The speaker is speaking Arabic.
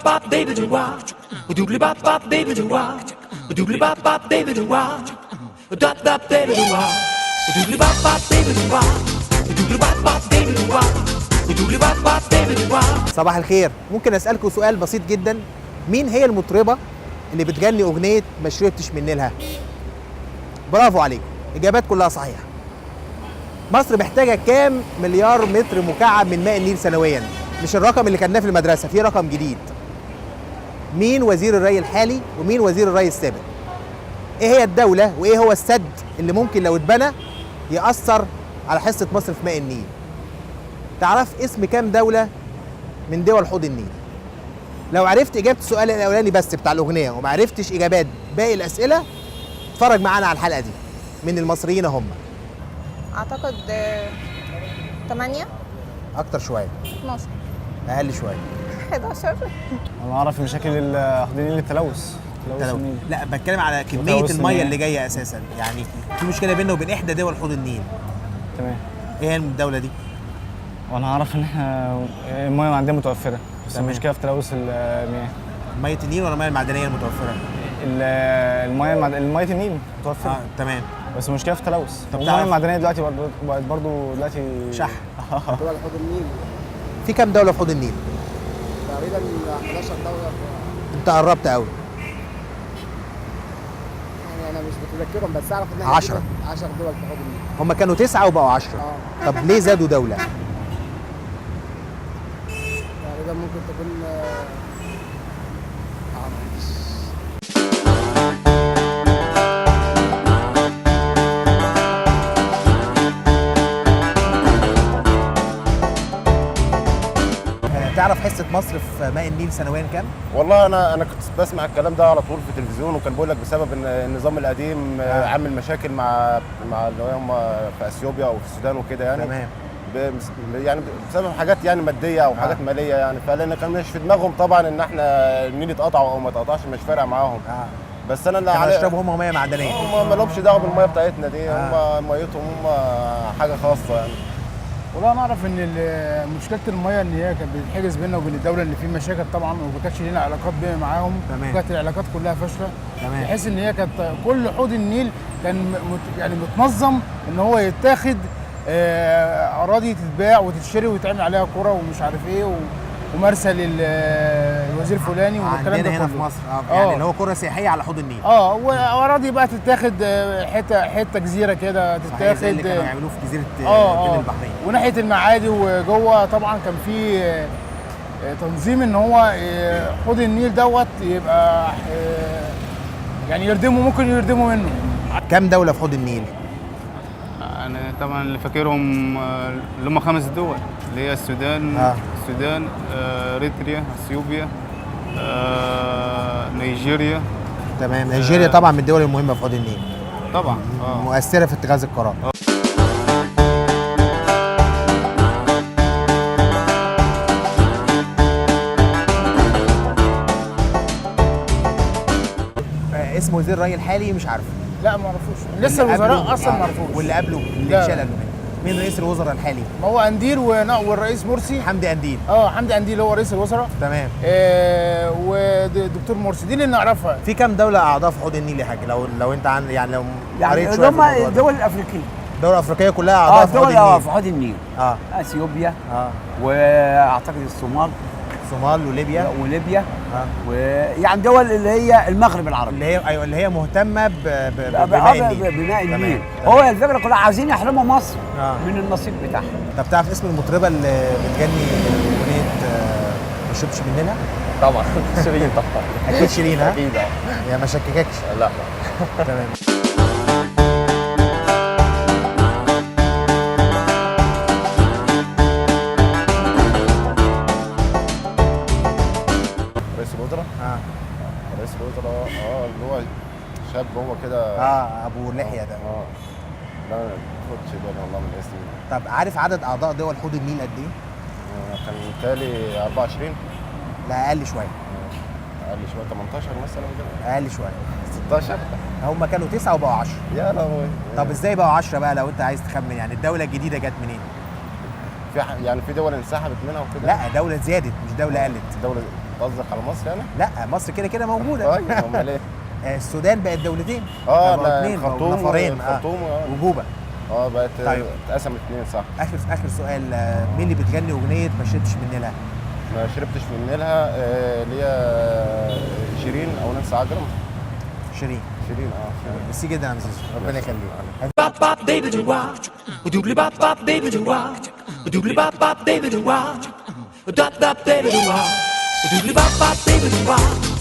bop baby do wah, doodly bop bop baby do wah, doodly bop bop baby do wah, dop dop baby do wah, doodly bop bop baby do wah, doodly bop bop baby do wah, doodly bop bop baby do wah. صباح الخير، ممكن اسالكم سؤال بسيط جدا؟ مين هي المطربه اللي بتغني اغنيه ما شربتش من نيلها؟ برافو عليكم، اجابات كلها صحيحه. مصر محتاجه كام مليار متر مكعب من ماء النيل سنويا؟ مش الرقم اللي كنا في المدرسه، في رقم جديد. مين وزير الري الحالي ومين وزير الري السابق؟ ايه هي الدوله وايه هو السد اللي ممكن لو اتبنى يأثر على حصه مصر في ماء النيل؟ تعرف اسم كام دوله من دول حوض النيل؟ لو عرفت اجابه السؤال الاولاني بس بتاع الاغنيه وما عرفتش اجابات باقي الاسئله، اتفرج معانا على الحلقه دي من المصريين هم. اعتقد 8 اكتر شويه، 12 اقل شويه، 11. انا اعرف مشاكل حوض النيل التلوث. النيل. لا بتكلم على كميه الميه اللي جايه اساسا، يعني في مشكله بيننا وبين احدى دول حوض النيل. تمام. ايه هي الدوله دي؟ وانا اعرف ان احنا الميه عندنا متوفره، بس تمام. المشكله في تلوث المياه. ميه النيل ولا الميه المعدنيه المتوفره؟ الميه النيل متوفره. تمام. بس المشكله في التلوث. طب الميه المعدنيه دلوقتي بقت برضه دلوقتي شح. دول حوض النيل في كام دوله في حوض النيل؟ تقريبا 11 دولة. انت قربت قوي. يعني انا مش متذكرهم، بس اعرف ان 10 10 دول في حوض النيل. هم كانوا 9 وبقوا 10. طب ليه زادوا دوله؟ تقريبا ممكن تكون تعرف حصه مصر في ماء النيل سنويا كام؟ والله انا كنت بسمع الكلام ده على طول في التلفزيون، وكان بيقول لك بسبب ان النظام القديم عامل مشاكل مع اللي هم في اثيوبيا او في السودان وكده يعني. تمام. يعني بسبب حاجات يعني ماديه او حاجات ماليه يعني، فلان كان مش في دماغهم طبعا ان احنا النيل يتقطع او ما يتقطعش، مش فارق معاهم. بس انا اللي على يشربوا هم ميه معدنيه. هم ما لهمش دعوه بالميه بتاعتنا دي. هم ميتهم هم حاجه خاصه يعني. والله انا اعرف ان مشكله الميه ان هي كانت بتتحجز بيننا وبين الدوله، ان في مشاكل طبعا وما كانتش لنا علاقات بينا معاهم. تمام. وكانت العلاقات كلها فاشله. تمام. بحيث ان هي كانت كل حوض النيل كان يعني متنظم ان هو يتاخد اراضي تتباع وتتشري ويتعمل عليها قرى ومش عارف ايه ومرسى للوزير فلاني والكلام ده كله هنا في مصر. يعني اللي هو قرى سياحيه على حوض النيل. واراضي بقى تتاخد حته جزيره كده تتاخد زي اللي كانوا يعملوه في جزيره البحرين. وناحيه المعادي وجوه طبعا كان في تنظيم ان هو حوض النيل دوت يبقى يعني يردموا، ممكن يردموا منه. كام دوله في حوض النيل؟ انا طبعا اللي فاكرهم اللي هم 5 دول، اللي هي السودان، اريتريا، اثيوبيا، نيجيريا. تمام. نيجيريا طبعا من الدول المهمه في حوض النيل طبعا. مؤثره في اتخاذ القرار. اسم وزير الري الحالي مش عارفه. لا ما اعرفوش، لسه الوزراء اصلا ما عرفوش. واللي قبله اللي شال قبله مين رئيس الوزراء الحالي؟ ما هو انديل والرئيس مرسي. حمدي قنديل. حمدي قنديل هو رئيس الوزراء. تمام. ودكتور مرسي، دي اللي نعرفها. في كام دوله اعضاء في حوض النيل يا حاج؟ لو انت عن يعني لو قريت شويه هم الدول الافريقيه. الدول الافريقيه كلها اعضاء في حوض النيل. في حوض النيل. اثيوبيا. واعتقد الصومال وليبيا. ويعني دول اللي هي المغرب العربي، اللي هي ايوه اللي هي مهتمه بماء النيل. هو الفكره كلها عايزين يحرموا مصر من النصيب بتاعها. طب تعرف اسم المطربه اللي بتغني اغنيه ما شربتش من نيلها؟ طبعا شيرين طبعا. اكيد شيرين. اكيد. هي ما شكككش؟ لا. تمام. رئيس الوزراء اللي هو شاب هو كده. ابو لحيه ده. لا ما خدش بالي والله من اسمه. طب عارف عدد اعضاء دول حوض النيل قد ايه؟ كان بالتالي 24. لا اقل شويه. اقل شويه 18 مثلا كده. اقل شويه 16. هم كانوا 9 وبقوا 10. يا لهوي. طب ازاي بقوا 10 بقى لو انت عايز تخمن؟ يعني الدوله الجديده جت منين؟ يعني في دول انسحبت منها وكده. لا دوله زادت مش دوله قلت. دوله قصدك على مصر يعني؟ لا مصر كده كده موجوده. طيب امال ايه؟ السودان بقت دولتين. اه بقوا اتنين، بقوا الخرطوم نفرين. الخرطوم وجوبه. بقت طيب. اتقسمت اتنين صح. اخر سؤال، مين اللي بتغني اغنيه ما شربتش من نيلها؟ ما شربتش من نيلها اللي هي شيرين او نانسي عجرم. شيرين. شيرين ميرسي جدا يا عم زيزو، ربنا يخليك. Bop bop baby do wah, doodly bop bop baby do wah, doodly bop bop baby do wah, dop dop baby do wah, doodly bop bop baby do wah.